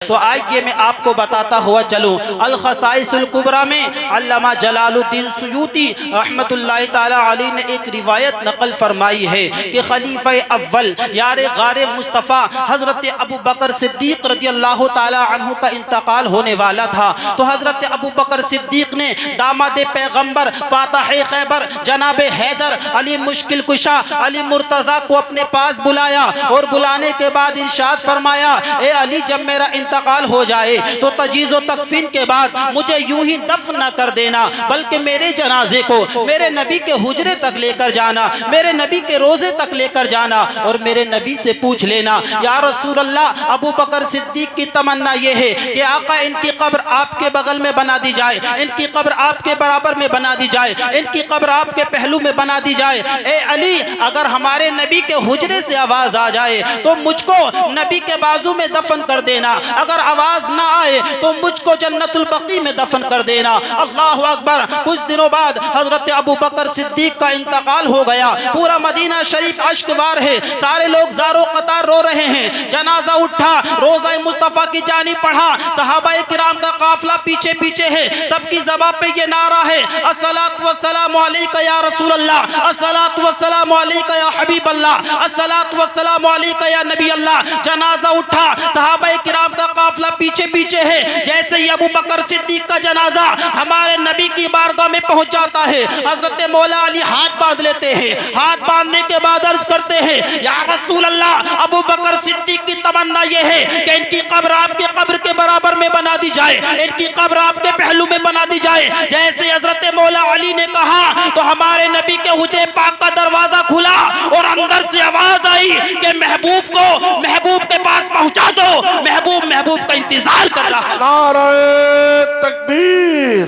तो आइए मैं आपको बताता हुआ चलूँ। अल खसाइसुल कुबरा में अल्लामा जलालुद्दीन सुयूती रहमतुल्लाहि ताला अलैह ने एक रिवायत नकल फरमाई है कि खलीफा अव्वल यार गारे मुस्तफ़ा हज़रत अबू बकर सिद्दीक़ रज़ियल्लाहु ताला अन्हु का इंतकाल होने वाला था। तो हज़रत अबू बकर सिद्दीक़ ने दामाद पैगम्बर फातह खैबर जनाब हैदर अली मुश्किल कुशा अली मुर्तज़ा को अपने पास बुलाया और बुलाने के बाद इरशाद फरमाया, ए अली, जब मेरा इंतकाल हो जाए तो तजीज़ व तकफीन के बाद मुझे यूं ही दफन न कर देना, बल्कि मेरे जनाजे को मेरे नबी के हुजरे तक लेकर जाना, मेरे नबी के रोज़े तक लेकर जाना और मेरे नबी से पूछ लेना, या रसूल अल्लाह, अबू बकर सिद्दीक़ की तमन्ना ये है कि आका इनकी कब्र आपके बगल में बना दी जाए, इनकी कब्र आपके बराबर में बना दी जाए, इनकी कब्र आपके पहलू में बना दी जाए। ए अली, अगर हमारे नबी के हुजरे से आवाज़ आ जाए तो मुझको नबी के बाजू में दफन कर देना, अगर आवाज़ ना आए तो मुझको जन्नतुल बकी में दफन कर देना। अल्लाह अकबर। कुछ दिनों बाद हज़रत अबू बकर सिद्दीक़ का इंतकाल हो गया। पूरा मदीना शरीफ अश्कवार है, सारे लोग ज़ारो कतार रो रहे हैं। जनाजा उठा, रोज़ा मुस्तफ़ा की जानी पढ़ा, सहाबाए किराम का काफिला पीछे पीछे है, सबकी ज़बान पे ये नारा है, अस्सलातु वस्सलामु अलैका या रसूल अल्लाह, अस्सलातु वस्सलामु अलैका या हबीब अल्लाह, अस्सलातु वस्सलामु अलैका या नबी अल्लाह। जनाजा उठा, सहाबाए किराम का काफिला पीछे पीछे है। जैसे ही अबू बकर सिद्दीक़ का जनाजा हमारे नबी की बारगाह में पहुंच जाता है, हजरत मौला अली हाथ बांध लेते हैं। हाथ बांधने के बाद अर्ज करते हैं, या रसूल अल्लाह, अबू बकर सिद्दीक़ की तमन्ना यह है कि इनकी कब्र आपके कब्र के बराबर में बना दी जाए, इनकी कब्र आपके पहलू में बना दी जाए। जैसे हजरत मौला अली ने कहा तो हमारे नबी के हुजरे पाक का दरवाजा खुला और अंदर से आवाज आई कि महबूब को महबूब के पास पहुंचा दो, महबूब का इंतजार कर रहा है। नारे तकबीर,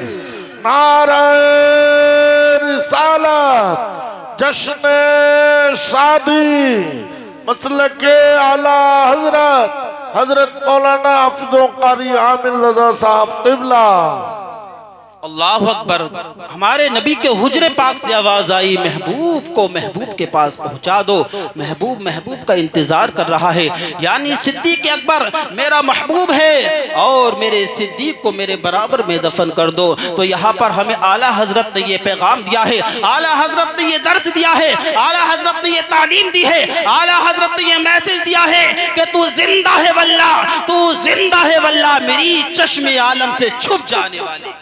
नारे रिसालत, जश्न शादी, मसलके आला हजरत मौलाना हफ्ज़ो क़ारी आमिर रज़ा साहब क़िबला। अल्लाह अकबर। हमारे नबी के हुजरे पाक से आवाज़ आई, महबूब को महबूब के पास पहुंचा दो, महबूब का इंतज़ार कर रहा है। यानी सिद्दीक़ अकबर मेरा महबूब है और मेरे सिद्दीक़ को मेरे बराबर में दफन कर दो। तो यहाँ पर हमें आला हजरत ने ये पैगाम दिया है, आला हजरत ने ये दर्स दिया है, आला हजरत ने ये तालीम दी है, आला हजरत ने ये मैसेज दिया है कि तू जिंदा है वल्लाह, तू जिंदा है वल्लाह, मेरी चश्मे आलम से छुप जाने वाले,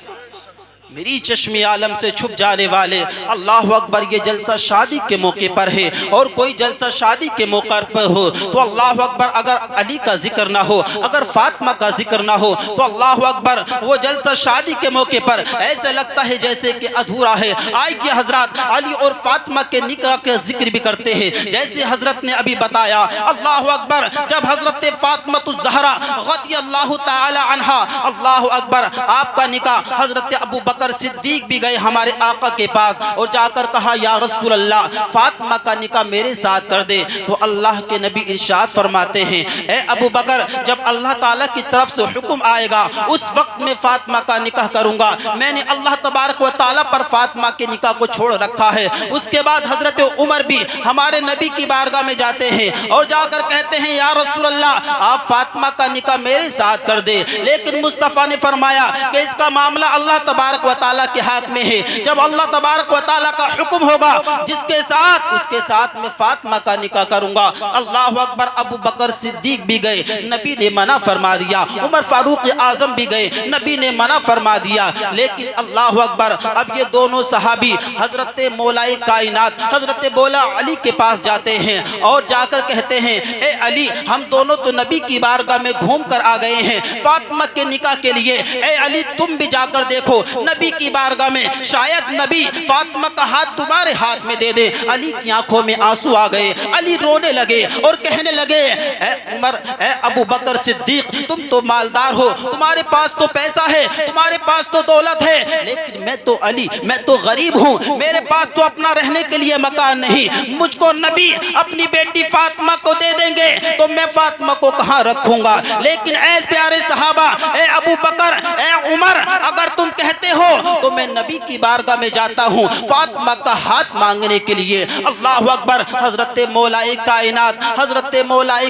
मेरी चश्मे आलम से छुप जाने वाले। अल्लाह अकबर। ये जलसा शादी के मौके पर है और कोई जलसा शादी के मौके पर हो तो अल्लाह अकबर, अगर अली का जिक्र ना हो, अगर फातिमा का जिक्र ना हो तो अल्लाह अकबर, वो जलसा शादी के मौके पर ऐसे लगता है जैसे कि अधूरा है। आइए हजरत अली और फातिमा के निकाह का जिक्र भी करते हैं। जैसे हजरत ने अभी बताया, अल्लाह अकबर, जब हजरत फातिमातुज़ ज़हरा रज़ियल्लाहु ताला अन्हा, अल्लाह अकबर, आपका निकाह हजरत अबू बकर सिद्दीक़ भी गए हमारे आका के पास और जाकर कहा, या रसूल अल्लाह, फातिमा का निकाह मेरे साथ कर दे। तो अल्लाह के नबी इरशाद फरमाते हैं, ए अबू बकर, जब अल्लाह ताला की तरफ से हुक्म आएगा उस वक्त में फातिमा का निकाह करूंगा। मैंने अल्लाह तबारक व ताला पर फातिमा के निकाह को छोड़ रखा है। उसके बाद हजरत उमर भी हमारे नबी की बारगाह में जाते हैं और जाकर कहते हैं, या रसूल अल्लाह, आप फातिमा का निकाह मेरे साथ कर दे। लेकिन मुस्तफ़ा ने फरमाया कि इसका मामला अल्लाह तबारक व ताला के हाथ में है। जब अल्लाह तबारक व ताला का हुक्म होगा जिसके साथ, उसके साथ मैं फातिमा का निकाह करूंगा। अल्लाह अकबर। अबू बकर सिद्दीक भी गए, नबी ने मना फरमा दिया। उमर फारूक आजम भी गए, नबी ने मना फरमा दिया। लेकिन अल्लाह अकबर, अब ये दोनों सहाबी हजरत मौलाए कायनात हजरत मौला अली के पास जाते हैं और जाकर कहते हैं, ए अली, हम दोनों तो नबी की बारगाह में घूम कर आ गए हैं फातिमा के निकाह के लिए। ए अली, तुम भी जाकर देखो नबी की बारगाह में, शायद नबी फातिमा का हाथ तुम्हारे हाथ में दे दे। अली की आंखों में आंसू आ गए, अली रोने लगे और कहने लगे, ए उमर, ए अबू बकर सिद्दीक, तुम तो मालदार हो, तुम्हारे पास तो पैसा है, तुम्हारे पास तो दौलत है, लेकिन मैं तो अली, मैं तो गरीब हूँ, मेरे पास तो अपना रहने के लिए मकान नहीं। मुझको नबी अपनी बेटी फातिमा को दे देंगे तो मैं फातिमा को कहाँ रखूंगा। लेकिन ऐ प्यारे सहाबा, ए अबू बकर, ए उमर, अगर तुम कहते कहते हो तो मैं नबी की बारगाह में जाता हूँ फातिमा का हाथ मांगने के लिए। अल्लाह अकबर। हजरत मौलाए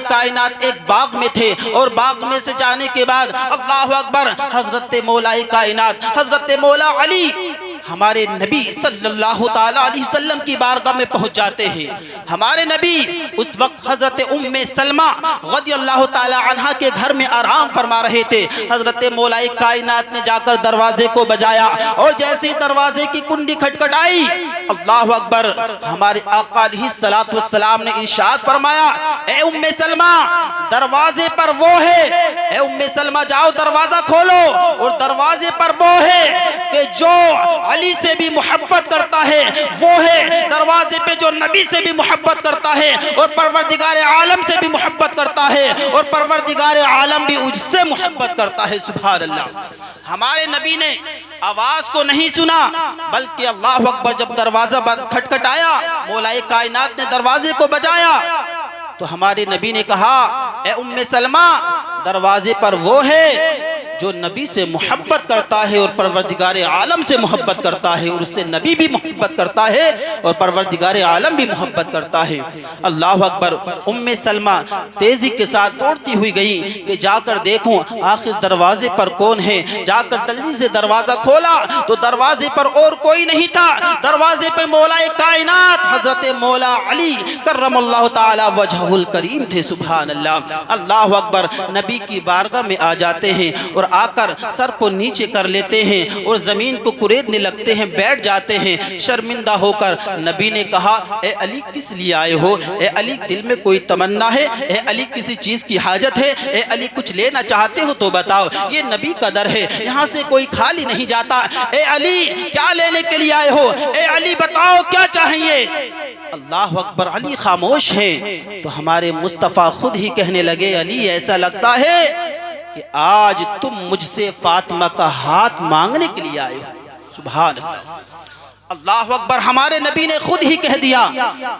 कायनात एक बाग में थे और बाग में से जाने के बाद अल्लाह अकबर हजरत मौलाए कायनात हजरत मौला अली हमारे नबी सल्लल्लाहु ताला अलैहि वसल्लम की बारगाह में पहुंच जाते हैं। हमारे नबी उस वक्त हजरत उम्मे सलमा रज़ियल्लाहु ताला अन्हा के घर में आराम फरमा रहे थे। हजरत मौलाए कायनात ने जाकर दरवाजे को बजाया और जैसे ही दरवाजे की कुंडी खटखटाई अल्लाह अकबर हमारे आका अलैहिस्सलातु वस्सलाम ने इरशाद फरमाया, ए उम्मे सलमा दरवाजे पर वो है, ए उम्मे सलमा जाओ दरवाजा खोलो। और दरवाजे पर वो है कि जो अली से भी मोहब्बत करता है, वो है दरवाजे पे जो नबी से भी मोहब्बत करता है और परवरदिगार आलम से भी मोहब्बत करता है और परवरदिगार आलम भी उससे मोहब्बत करता है। सुभान अल्लाह। हमारे नबी ने आवाज को नहीं सुना बल्कि अल्लाह अकबर जब दरवाजा खटखटाया मौलाए कायनात ने दरवाजे को बजाया तो हमारे नबी ने कहा, ए उम्मे सलमा दरवाजे पर वो है जो नबी से मोहब्बत करता है और परवरदिगार आलम से मोहब्बत करता है और उससे नबी भी मोहब्बत करता है और परवरदिगार आलम भी मोहब्बत करता है। अल्लाह अकबर। उम्मे सलमा तेजी के साथ दौड़ती हुई गई कि जाकर देखूं आखिर दरवाजे पर कौन है। जाकर जल्दी से दरवाजा खोला तो दरवाजे पर और कोई नहीं था। दरवाजे पे मौलाए कायनात हजरत मौला अली कर्रमल्लाहु ताला वजहुल करीम थे। सुभान अल्लाह। अल्लाह अकबर। नबी की बारगाह में आ जाते हैं और आकर सर को नीचे कर लेते हैं और जमीन को कुरेदने लगते हैं, बैठ जाते हैं। शर्मिंदा होकर नबी ने कहा, ए अली किस लिए आए हो? ए अली दिल में कोई तमन्ना है? ए अली किसी चीज की हाजत है? ए अली कुछ लेना चाहते हो तो बताओ, ये नबी का दर है, यहाँ से कोई खाली नहीं जाता। ए अली क्या लेने के लिए आए हो? ए अली बताओ क्या चाहिए? अल्लाह अकबर। अली खामोश है तो हमारे मुस्तफ़ा खुद ही कहने लगे, अली ऐसा लगता है कि आज तुम मुझसे फातिमा का हाथ मांगने के लिए आए हो। सुभान अल्लाह। अल्लाह अकबर। हमारे नबी ने खुद ही कह दिया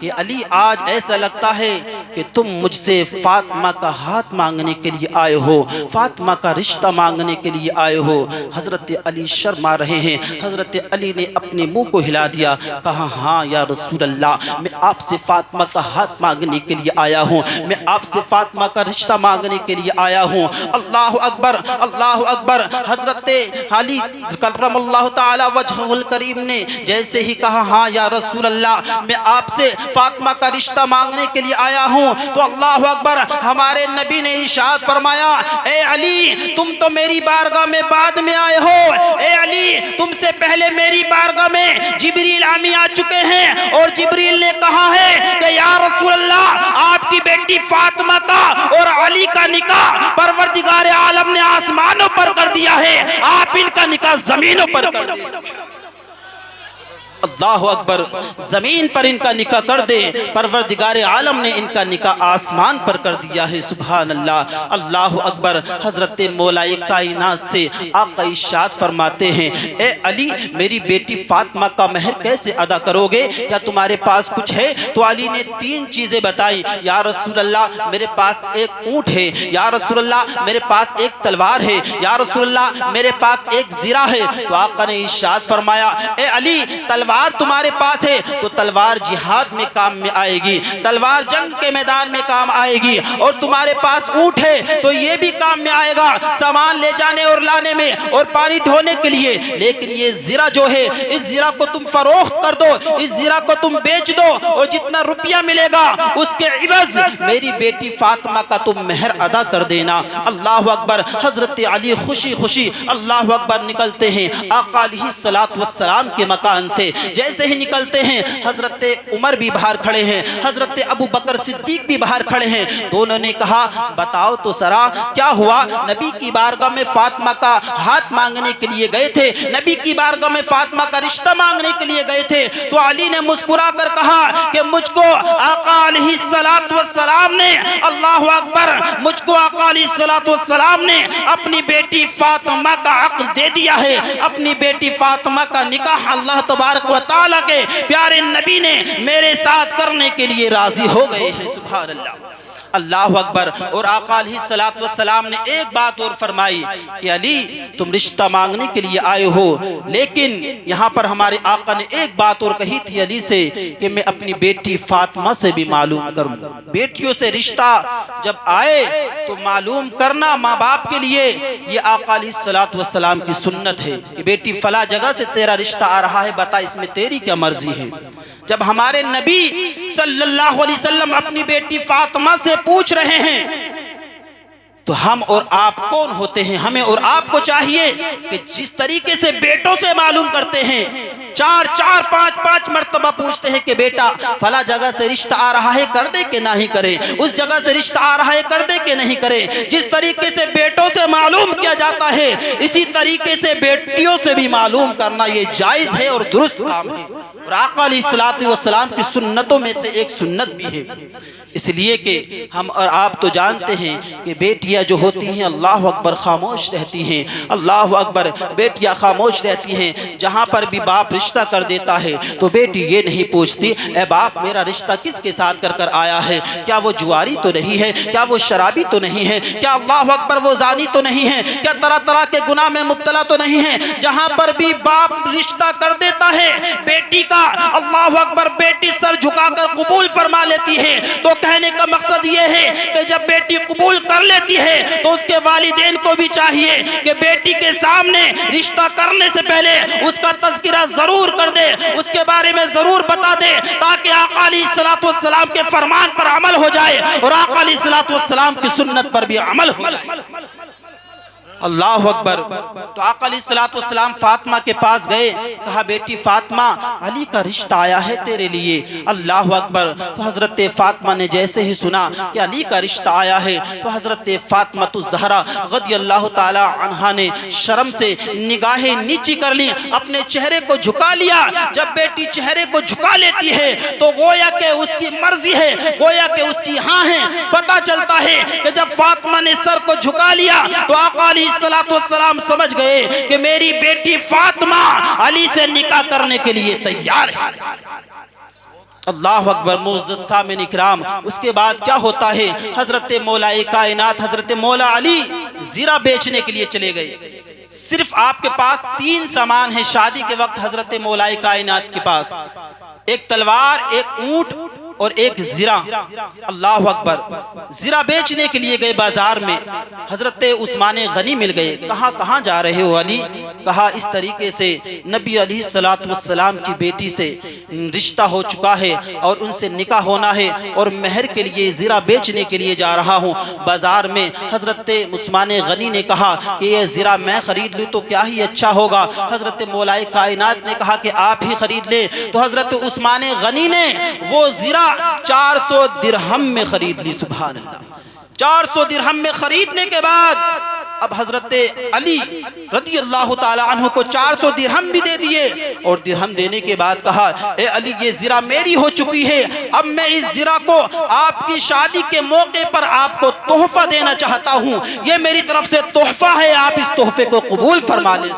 कि अली आज ऐसा लगता है कि तुम मुझसे फातिमा का हाथ मांगने के लिए आए हो, फातिमा का रिश्ता मांगने के लिए आए हो। हजरत अली शर्मा रहे हैं। हजरत अली ने अपने मुंह को हिला दिया, कहा, हाँ या रसूल अल्लाह मैं आपसे फातिमा का हाथ मांगने के लिए आया हूँ, मैं आपसे फातिमा का रिश्ता मांगने के लिए आया हूँ। अल्लाह अकबर। अल्लाह अकबर। हजरत अली कर्रमल्लाहु ताला वजहुल करीम ने जैसे ही कहा, हाँ या रसूल अल्लाह मैं आपसे फातिमा का रिश्ता मांगने के लिए आया हूँ, तो अल्लाह अकबर हमारे नबी ने इरशाद फरमाया, ए अली तुम तो मेरी बारगाह में बाद में आए हो। ए अली तुमसे पहले मेरी बारगाह में जिब्रील आमी आ चुके हैं और जिब्रील ने कहा है कि या रसूल अल्लाह आपकी बेटी फातिमा का और अली का निकाह परवरदिगार आलम ने आसमानों पर कर दिया है, आप इनका निकाह जमीनों पर कर दीजिए। अल्लाह अकबर। जमीन पर इनका निकाह कर दे, परवरदिगार आलम ने इनका निकाह आसमान पर कर दिया है। सुभान अल्लाह। अल्लाह अकबर। हजरत मौलाए कायनात से आका इरशाद फरमाते हैं, ए अली मेरी बेटी फातिमा का महर कैसे अदा करोगे? क्या तुम्हारे पास कुछ है? तो अली ने तीन चीजें बताई। या रसूल अल्लाह मेरे पास एक ऊंट है, या रसूल अल्लाह मेरे पास एक तलवार है, या रसूल अल्लाह मेरे पास एक जीरा है। तो आका ने इरशाद फरमाया, ए अली तलवार तुम्हारे पास है तो तलवार जिहाद में काम में आएगी, तलवार जंग के मैदान में काम आएगी। और तुम्हारे पास ऊंट है तो ये भी काम में आएगा सामान ले जाने और लाने में और पानी ढोने के लिए। लेकिन ये जीरा जो है, इस जीरा को तुम फरोख्त कर दो, इस जीरा को तुम बेच दो और जितना रुपया मिलेगा उसके इवज मेरी बेटी फातिमा का तुम मेहर अदा कर देना। अल्लाह अकबर। हजरत अली खुशी खुशी अल्लाह अकबर निकलते हैं आका अलैहिस्सलातु वस्सलाम के मकान से। जैसे ही निकलते हैं हजरत उमर भी बाहर खड़े हैं, हजरत अबू बकर सिद्दीक भी बाहर खड़े हैं। दोनों ने कहा, बताओ तो सरा क्या हुआ? नबी की बारगाह में फातिमा का हाथ मांगने के लिए गए थे, नबी की बारगाह में फातिमा का रिश्ता मांगने के लिए गए थे। तो अली ने मुस्कुरा कर कहा कि मुझको आका अलैहिस्सलातु वस्सलाम ने, अल्लाह अकबर, मुझको आका अलैहिस्सलातु वस्सलाम ने अपनी बेटी फातिमा का अक़्द दे दिया है। अपनी बेटी फातिमा का निकाह अल्लाह तबारक व तआला के प्यारे नबी ने मेरे साथ करने के लिए राजी हो गए हैं। सुभान अल्लाह। अल्लाह अकबर। और आका अलैहिस्सलातु वस्सलाम ने एक बात और फरमाई कि अली तुम रिश्ता मांगने के लिए आए हो, लेकिन यहाँ पर हमारे आका ने एक बात और कही थी अली से कि मैं अपनी बेटी फातिमा से भी मालूम करूँ। बेटियों से रिश्ता जब आए तो मालूम करना माँ बाप के लिए ये आका अलैहिस्सलातु वस्सलाम की सुन्नत है कि बेटी फला जगह से तेरा रिश्ता आ रहा है, बता इसमें तेरी क्या मर्जी है। जब हमारे नबी सल्लल्लाहु अलैहि वसल्लम अपनी बेटी फातिमा से पूछ रहे हैं तो हम और आप कौन होते हैं? हमें और आपको चाहिए कि जिस तरीके से बेटों से मालूम करते हैं, 4-4, 5-5 मर्तबा पूछते हैं कि बेटा फला जगह से रिश्ता आ रहा है, कर दे कि नहीं करे, उस जगह से रिश्ता आ रहा है, कर दे कि नहीं करे। जिस तरीके से बेटों से मालूम किया जाता है, इसी तरीके से बेटियों से भी मालूम करना ये जायज़ है और दुरुस्त काम है, और आका अलैहिस्सलातु वस्सलाम की सुन्नतों में से एक सुन्नत भी है। इसलिए कि हम और आप तो जानते हैं कि बेटियां जो होती हैं अल्लाह अकबर खामोश रहती हैं, अल्लाह अकबर, बेटियां खामोश रहती हैं। जहाँ पर भी बाप रिश्ता कर देता है तो बेटी ये नहीं पूछती ए बाप मेरा रिश्ता किसके साथ कर कर आया है, क्या वो जुआरी तो नहीं है, क्या वो शराबी तो नहीं है, क्या अल्लाह अकबर वो जानी तो नहीं है, क्या तरह तरह के गुनाह में मुब्तला तो नहीं है। जहाँ पर भी बाप रिश्ता कर देता है बेटी का, अल्लाह अकबर, बेटी सर झुकाकर कबूल फरमा लेती है। तो कहने का मकसद ये है कि जब बेटी कबूल कर लेती है तो उसके वालिदैन को भी चाहिए कि बेटी के सामने रिश्ता करने से पहले उसका तज़किरा जरूर कर दे, उसके बारे में जरूर बता दे, ताकि आका अलैहिस्सलातु वस्सलाम के फरमान पर अमल हो जाए और आका अलैहिस्सलातु वस्सलाम की सुन्नत पर भी अमल हो जाए। अल्लाह अकबर। तो आका अलैहिस्सलातु वस्सलाम फातिमा के पास गए, कहा बेटी फातिमा अली का रिश्ता आया है तेरे लिए। अल्लाह अकबर। तो हज़रत फातिमा ने जैसे ही सुना कि अली का रिश्ता आया है तो हज़रत फातिमा ज़हरा रज़ियल्लाहु ताला अन्हा ने शर्म से निगाहें नीची कर ली, अपने चेहरे को झुका लिया। जब बेटी चेहरे को झुका लेती है तो गोया के उसकी मर्जी है, गोया के उसकी हाँ है। पता चलता है कि जब फातिमा ने सर को झुका लिया तो आका अलैहिस्सलातु वस्सलाम समझ गए कि मेरी बेटी फातिमा अली से निकाह करने के लिए तैयार है। अल्लाह अकबर। मुअज़्ज़ज़ सामिन इकराम, उसके बाद क्या होता है, हजरत मौलाए कायनात हजरत मौला अली जीरा बेचने के लिए चले गए। सिर्फ आपके पास 3 सामान है शादी के वक्त हजरत मौलाए कायनात के पास, एक तलवार, एक ऊंट और एक जीरा। अल्लाह अकबर। जीरा बेचने के लिए गए बाजार में, हजरत उस्मान गनी मिल गए। कहाँ जा रहे हो अली? कहा इस तरीके से नबी अलैहिस्सलातु वस्सलाम की बेटी से रिश्ता हो चुका है और उनसे निकाह होना है और मेहर के लिए जीरा बेचने के लिए जा रहा हूँ। बाजार में हजरत उस्मान गनी ने कहा कि ये जीरा मैं खरीद लूँ तो क्या ही अच्छा होगा। हजरत मौलाए कायनात ने कहा कि आप ही खरीद ले। तो हजरत उस्मान गनी ने वो जीरा 400 दिरहम में खरीद ली। सुभान अल्लाह। 400 दिरहम में खरीदने के बाद अब हजरत अली रज़ियल्लाहु ताला अन्हु को 400 दिरहम भी दे दिए और दिरहम देने के बाद कहा ए अली ये जीरा मेरी हो चुकी है, अब मैं इस जीरा को आपकी शादी के मौके पर आपको तोहफा देना चाहता हूँ, ये मेरी तरफ से तोहफा है, आप इस तोहफे को कबूल फरमा लें।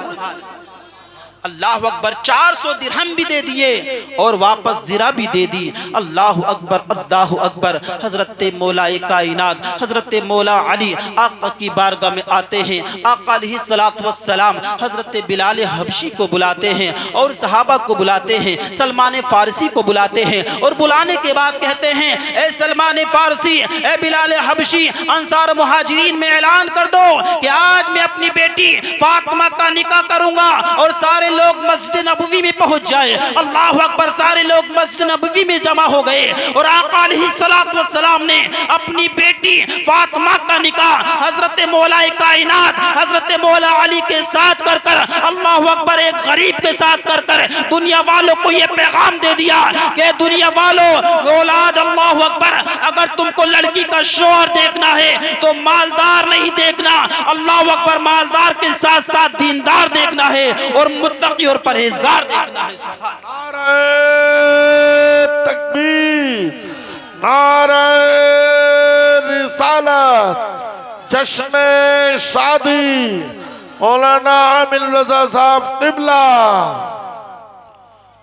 अल्लाह अकबर। 400 दिरहम भी दे दिए और वापस जीरा भी दे दी। अल्लाह अकबर, अल्लाह अकबर। हजरत मौलाए कायनात हजरत मौला अली आका की बारगाह में आते हैं। आका अलैहिस्सलातु वस्सलाम हजरत बिलाल हबशी को बुलाते हैं और सहाबा को बुलाते हैं, सलमान फारसी को बुलाते हैं और बुलाने के बाद कहते हैं ए सलमान फारसी, ए बिलाल हबशी, अंसार मुहाजिरीन में ऐलान कर दो कि आज मैं अपनी बेटी फातिमा का निकाह करूंगा और सारे लोग मस्जिद नबवी में पहुंच जाए। अल्लाह अकबर। सारे लोग मस्जिद नबवी में जमा हो गए और आका अलैहिस्सलातु वस्सलाम ने अपनी बेटी फातिमा का निकाह हजरत मौलाए कायनात हजरत मौला अली के साथ कर कर, अल्लाह अकबर, एक गरीब के साथ कर कर दुनिया वालों को यह पैगाम दे दिया कि दुनिया वालों, औलाद, अल्लाह अकबर, अगर तुमको लड़की का शौहर देखना है तो मालदार नहीं देखना, अल्लाह अकबर, मालदार के साथ साथ दीनदार देखना है और मुत्तकी और परहेजगार देखना है। नारे तकबीर, नारे रिसालत, जश्न शादी मौलाना आमिर रजा साहब क़िबला।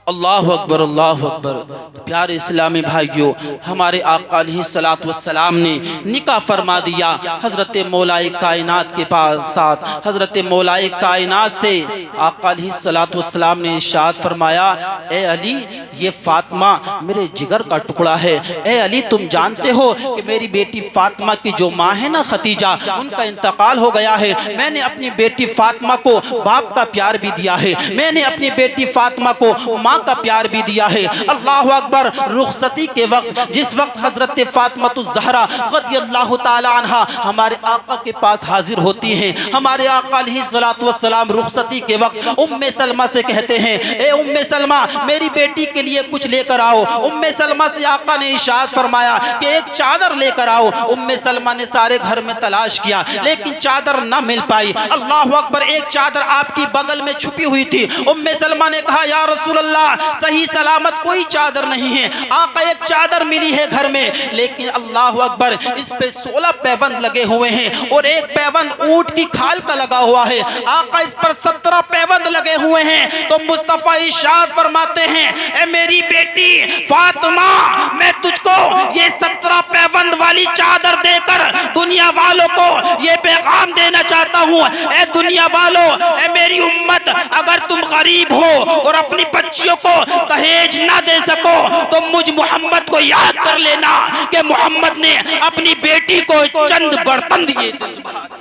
अल्लाह अकबर, अल्लाह अकबर। प्यारे इस्लामी भाइयों, हमारे आका अलैहिस्सलातु वस्सलाम ने निकाह फरमा दिया हज़रत मौलाए कायनात के पास साथ। हज़रत मौलाए कायनात से आका अलैहिस्सलातु वस्सलाम ने इरशाद फरमाया, ए अली, ये फातिमा मेरे जिगर का टुकड़ा है। ए अली, तुम जानते हो कि मेरी बेटी फातिमा की जो माँ है ना खतीजा, उनका इंतकाल हो गया है। मैंने अपनी बेटी फातिमा को बाप का प्यार भी दिया है, मैंने अपनी बेटी फातिमा को माँ का प्यार भी दिया है। अल्लाह अकबर। रुखसती के वक्त, जिस वक्त हजरत फातिमा ज़हरा रज़ियल्लाहु ताला अन्हा हमारे आका के पास हाजिर होती हैं, हमारे आका अलैहिस्सलातु वस्सलाम रुखसती के वक्त उम्मे सलमा से कहते हैं, ए उम्मे सलमा, मेरी बेटी के लिए कुछ लेकर आओ। उम्मे सलमा से आका ने इरशाद फरमाया कि एक चादर लेकर आओ। उम्मे सलमा ने सारे घर में तलाश किया, लेकिन चादर न मिल पाई। अल्लाह अकबर। एक चादर आपकी बगल में छुपी हुई थी। उम्मे सलमा ने कहा, या रसूल अल्लाह, सही सलामत कोई चादर नहीं है। आका, एक चादर मिली है घर में, लेकिन अल्लाह अकबर, इस पे 16 पैबंद लगे हुए हैं और एक पैबंद ऊंट की खाल का लगा हुआ है। आका, इस पर 17 पैबंद लगे हुए हैं। तो मुस्तफा इरशाद फरमाते हैं, ए मेरी बेटी फातिमा, मैं तुझको ये 17 पैबंद वाली चादर देकर दुनिया वालों को ये पैगाम देना चाहता हूँ, ए दुनिया वालों, ए मेरी उम्मत, अगर तुम गरीब हो और अपनी बच्चियों को दहेज ना दे सको तो मुझ मोहम्मद को याद कर लेना कि मोहम्मद ने अपनी बेटी को चंद बर्तन दिए थे।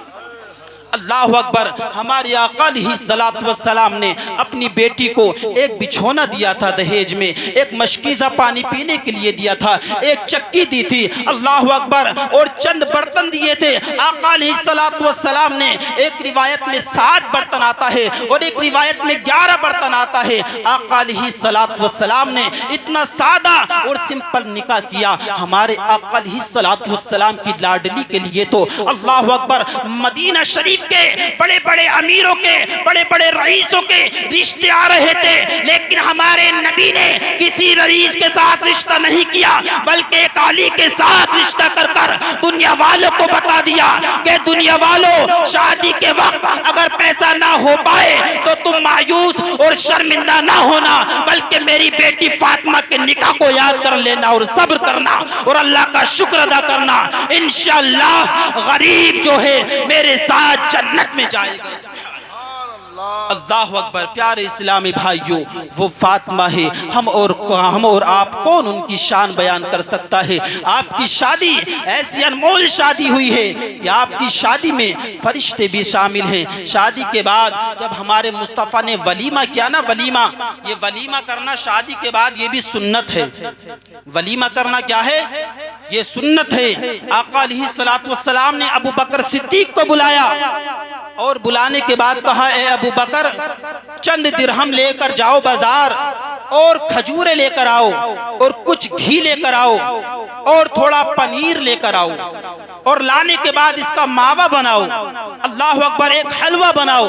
अल्लाह अकबर। हमारे आका अलैहिस्सलातु वस्सलाम ने अपनी बेटी को एक बिछोना दिया था दहेज में, एक मशकीज़ा पानी पीने के लिए दिया था, एक चक्की दी थी। अल्लाह अकबर। और चंद बर्तन दिए थे। आका अलैहिस्सलातु वस्सलाम ने, एक रिवायत में 7 बर्तन आता है और एक रिवायत में 11 बर्तन आता है। आका अलैहिस्सलातु वस्सलाम ने इतना सादा और सिंपल निकाह किया हमारे आका अलैहिस्सलातु वस्सलाम की लाडली के लिए। तो अल्लाह अकबर। मदीना शरीफ के बड़े बड़े अमीरों के, बड़े बड़े रईसों के रिश्ते आ रहे थे, लेकिन हमारे नबी ने किसी रईस के साथ रिश्ता नहीं किया, बल्कि एक अली के साथ रिश्ता कर कर दुनिया वालों को बता दिया कि दुनिया वालों, शादी के वक्त अगर पैसा ना हो पाए तो तुम मायूस और शर्मिंदा ना होना, बल्कि मेरी बेटी फातिमा के निकाह को याद कर लेना और सब्र करना और अल्लाह का शुक्र अदा करना। इंशाअल्लाह गरीब जो है मेरे साथ जन्नत में जाएगा। अल्लाह अकबर। प्यारे इस्लामी भाइयों, वो फातिमा है। हम और आप कौन उनकी शान बयान कर सकता है। आपकी शादी ऐसी अनमोल शादी हुई है कि आपकी शादी में फरिश्ते भी शामिल हैं। शादी के बाद जब हमारे मुस्तफ़ा ने वलीमा किया ना, वलीमा, ये वलीमा करना शादी के बाद ये भी सुन्नत है। वलीमा करना क्या है? ये सुन्नत है। आका अलैहिस्सलातु वस्सलाम ने अबू बकर सिद्दीक को बुलाया और बुलाने के बाद कहा, ए अबू बकर, चंद दिरहम लेकर जाओ बाजार और खजूरें लेकर आओ और कुछ घी लेकर आओ और थोड़ा पनीर लेकर आओ और लाने के बाद इसका मावा बनाओ। अल्लाह अकबर। एक हलवा बनाओ।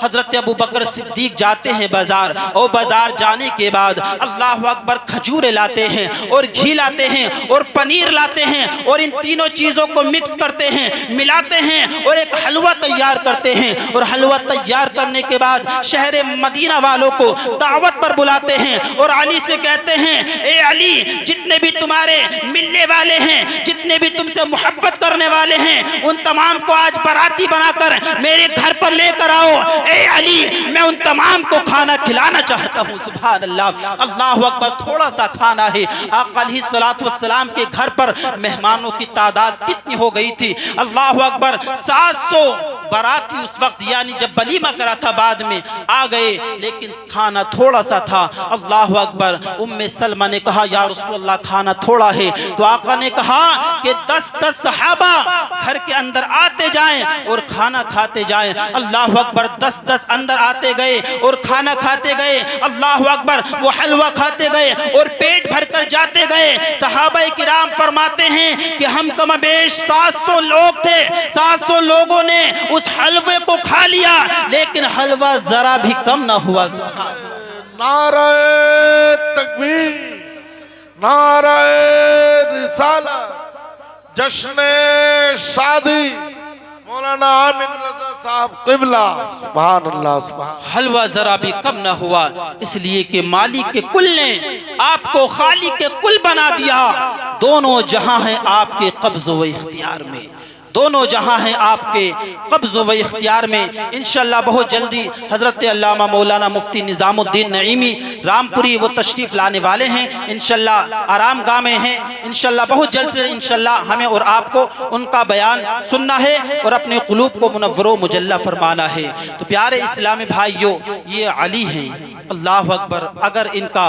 हजरत अबू बकर सिद्दीक जाते हैं बाजार और बाजार जाने के बाद अल्लाह अकबर खजूरें लाते हैं और घी लाते हैं और पनीर लाते हैं और इन तीनों चीज़ों को मिक्स करते हैं, मिलाते हैं और एक हलवा तैयार करते हैं। और हलवा तैयार करने के बाद शहर मदीना वालों को दावत पर बुलाते हैं और अली से कहते हैं, ए अली, जितने भी तुम्हारे मिलने वाले हैं, जितने भी तुमसे मोहब्बत करने वाले हैं, उन तमाम को आज बाराती बनाकर मेरे घर पर लेकर आओ। ए अली, मैं उन तमाम को खाना खिलाना चाहता हूँ। सुभान अल्लाह। अल्लाह अकबर। थोड़ा सा खाना है। आका अलैहिस्सलातु वस्सलाम के घर पर मेहमानों की तादाद कितनी हो गई थी? अल्लाह अकबर। 700 बाराती उस वक्त, यानी जब वलीमा करा था बाद में आ गए, लेकिन खाना थोड़ा सा था। अल्लाह अकबर। उम्मे सलमा ने कहा, या रसूलल्लाह, खाना थोड़ा है। तो आका ने कहा कि 10-10 सहाबा घर के अंदर आते जाएं और खाना खाते जाएं। अल्लाह अकबर। 10-10 अंदर आते गए और खाना खाते गए। अल्लाह अकबर। वो हलवा खाते गए और पेट भर कर जाते गए। सहाबाए किराम फरमाते हैं कि हम कमबेश 700 लोग थे। 700 लोगों ने उस हलवे को खा लिया, लेकिन हलवा जरा भी कम ना हुआ। नारे तकबीर, नारे रिसालत, जश्न शादी मौलाना आमिर रजा साहब क़िबला। सुभान अल्लाह सुभान। हलवा जरा भी कम न हुआ, इसलिए कि मालिक के कुल ने आपको खालिक के कुल बना दिया। दोनों जहां हैं आपके कब्ज़ व इख्तियार में, दोनों जहां हैं आपके कब्ज़ व इख्तियार में। इंशाअल्लाह बहुत जल्दी हज़रत अल्लामा मौलाना मुफ्ती निज़ामुद्दीन नईमी रामपुरी वो तशरीफ़ लाने वाले हैं। इंशाअल्लाह आराम गाह में हैं। इंशाअल्लाह बहुत जल्द से इंशाअल्लाह हमें और आपको उनका बयान सुनना है और अपने क़ुलूब को मुनव्वर व मुजल्ला फरमाना है। तो प्यारे इस्लामी भाइयों, ये अली हैं, अल्लाह अकबर। अगर इनका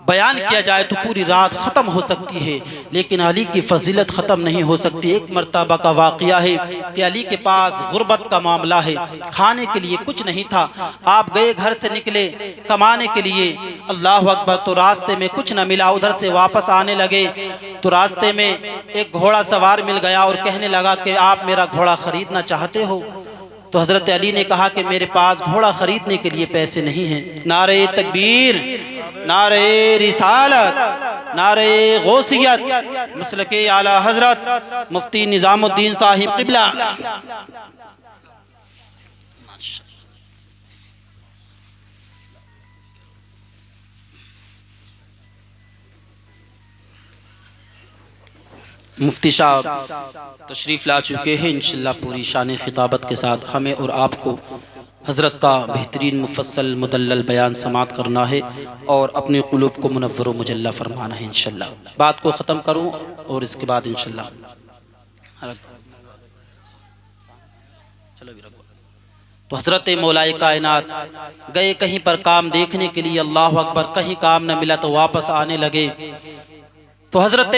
बयान किया जाए तो पूरी रात ख़त्म हो सकती है, लेकिन अली की फजीलत ख़त्म नहीं हो सकती। एक मरतबा का वाक़या है कि अली के पास गुर्बत का मामला है, खाने के लिए कुछ नहीं था। आप गए, घर से निकले कमाने के लिए, अल्लाह अकबर, तो रास्ते में कुछ न मिला। उधर से वापस आने लगे तो रास्ते में एक घोड़ा सवार मिल गया और कहने लगा कि आप मेरा घोड़ा ख़रीदना चाहते हो? तो हज़रत अली ने कहा कि मेरे पास घोड़ा ख़रीदने के लिए पैसे नहीं हैं। नारे तकबीर, नारे रिसालत, नारे गौसियत, मसलके आला हजरत मुफ्ती निज़ामुद्दीन साहिब क़िबला। मुफ्ती साहब तशरीफ़ ला चुके हैं। इंशाअल्लाह पूरी शान खिताबत के साथ हमें और आपको हज़रत का बेहतरीन मुफस्सल मुदल्लल बयान समात करना है और अपने क़ुलूब को मुनव्वर व मुजल्ला फरमाना है। इंशाअल्लाह बात को ख़त्म करूँ और इसके बाद इंशाअल्लाह तो हज़रत मौलाए कायनात गए कहीं पर काम देखने के लिए, अल्लाह अकबर, कहीं काम न मिला तो वापस आने लगे। तो हज़रत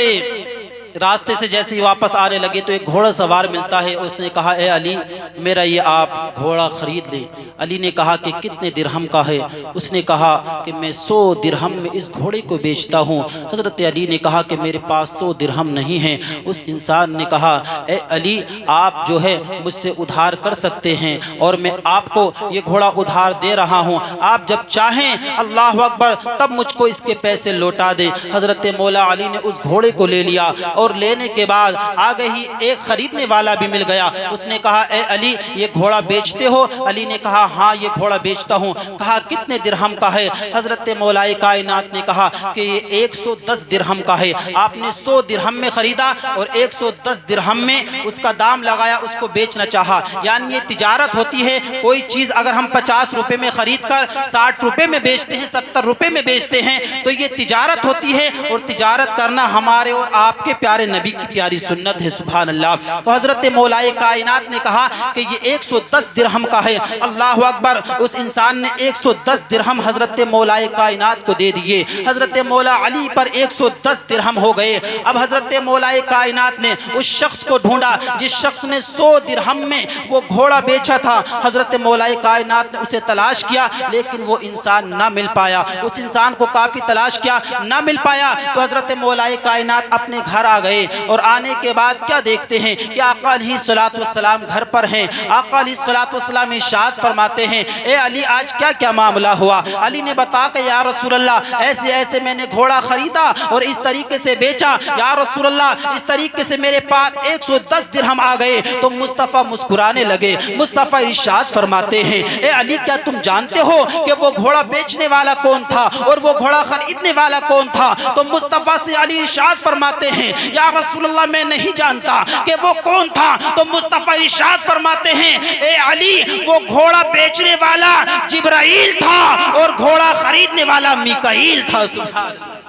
रास्ते से जैसे ही वापस आने लगे तो एक घोड़ा सवार मिलता है। उसने कहा, ए अली, मेरा ये आप घोड़ा ख़रीद लें। अली ने कहा कि कितने दिरहम का है? उसने कहा कि मैं 100 दिरहम में इस घोड़े को बेचता हूँ। हज़रत अली ने कहा कि मेरे पास 100 दिरहम नहीं है। उस इंसान ने कहा, ए अली, आप जो है मुझसे उधार कर सकते हैं और मैं आपको ये घोड़ा उधार दे रहा हूँ। आप जब चाहें, अल्लाह अकबर, तब मुझको इसके पैसे लौटा दें। हज़रत मौला अली ने उस घोड़े को ले लिया और लेने के बाद आगे ही एक खरीदने वाला भी मिल गया। उसने कहा, ए अली, ये घोड़ा बेचते हो? अली ने कहा, हाँ, ये घोड़ा बेचता हूँ। कहा, कितने दिरहम का है? हज़रत मौलाए कायनात ने कहा कि ये 110 दिरहम का है। आपने 100 दिरहम में ख़रीदा और 110 दिरहम में उसका दाम लगाया, उसको बेचना चाहा। यानी ये तिजारत होती है। कोई चीज़ अगर हम 50 रुपये में ख़रीद कर 60 रुपये में बेचते हैं, 70 रुपये में बेचते हैं, तो ये तिजारत होती है। और तिजारत करना हमारे और आपके प्यारे नबी की प्यारी सुन्नत है। सुभान अल्लाह। तो हज़रत मौलाए कायनात ने कहा कि ये 110 दिरहम का है। अल्लाह अकबर। उस इंसान ने 110 दिरहम हज़रत मौलाए कायनात को दे दिए। हज़रत मौला अली पर 110 दिरहम हो गए। अब हज़रत मौलाए कायनात ने उस शख्स को ढूंढा जिस शख्स ने 100 दिरहम में वो घोड़ा बेचा था। हज़रत मौलाए कायनात ने उसे तलाश किया, लेकिन वो इंसान ना मिल पाया। उस इंसान को काफ़ी तलाश किया, ना मिल पाया। तो हज़रत मौलाए कायनात अपने घर आ गए और आने के बाद क्या देखते हैं कि आका अलैहिस्सलातु वस्सलाम घर पर हैं। आका अलैहिस्सलातु वस्सलाम इरशाद फरमाते हैं, ए अली, आज क्या क्या मामला हुआ? अली ने बता कि या रसूल अल्लाह, ऐसे ऐसे मैंने घोड़ा खरीदा और इस तरीके से बेचा। या रसूल अल्लाह, इस तरीके से मेरे पास 110 दिरहम आ गए। तो मुस्तफ़ा मुस्कुराने लगे। मुस्तफ़ा इरशाद फरमाते हैं, ए अली, क्या तुम जानते हो कि वो घोड़ा बेचने वाला कौन था और वो घोड़ा खरीदने वाला कौन था? तो मुस्तफ़ा से अली इरशाद फरमाते हैं, या रसूलुल्लाह, मैं नहीं जानता कि वो कौन था। तो मुस्तफ़ा इरशाद फरमाते हैं, ए अली, वो घोड़ा बेचने वाला जिब्राइल था और घोड़ा खरीदने वाला मीकाईल था। सुभान अल्लाह।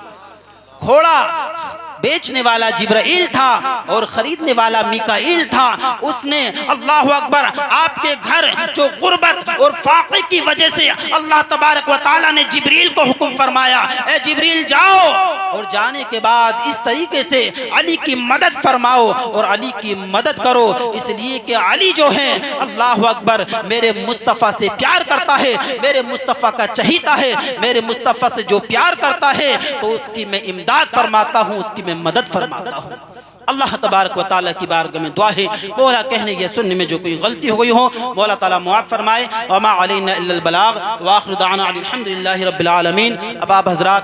घोड़ा बेचने वाला जिब्राइल था और खरीदने वाला मीकाईल था। उसने, अल्लाह अकबर, आपके घर जो गुर्बत और फाक़े की वजह से अल्लाह तबारक व तआला ने जिब्रील को हुक्म फरमाया, ए जिब्रील, जाओ और जाने के बाद इस तरीके से अली की मदद फरमाओ और अली की मदद करो। इसलिए कि अली जो है, अल्लाह अकबर, मेरे मुस्तफ़ा से प्यार करता है, मेरे मुस्तफ़ा का चहीता है। मेरे मुस्तफ़ा से जो प्यार करता है तो उसकी मैं इमदाद फरमाता हूँ, उसकी मैं मदद फरमाता हूँ। अल्लाह तबारक व तआला की बारगाह में दुआ है, मौला कहने या सुनने में जो कोई गलती हो गई हो, मौला ताला मुआफ़ फरमाए। व मा अलैना इल्लल बलाग व आखिरु दाना अनिल हम्दुलिल्लाहि रब्बिल आलमीन। अब आप हज़रात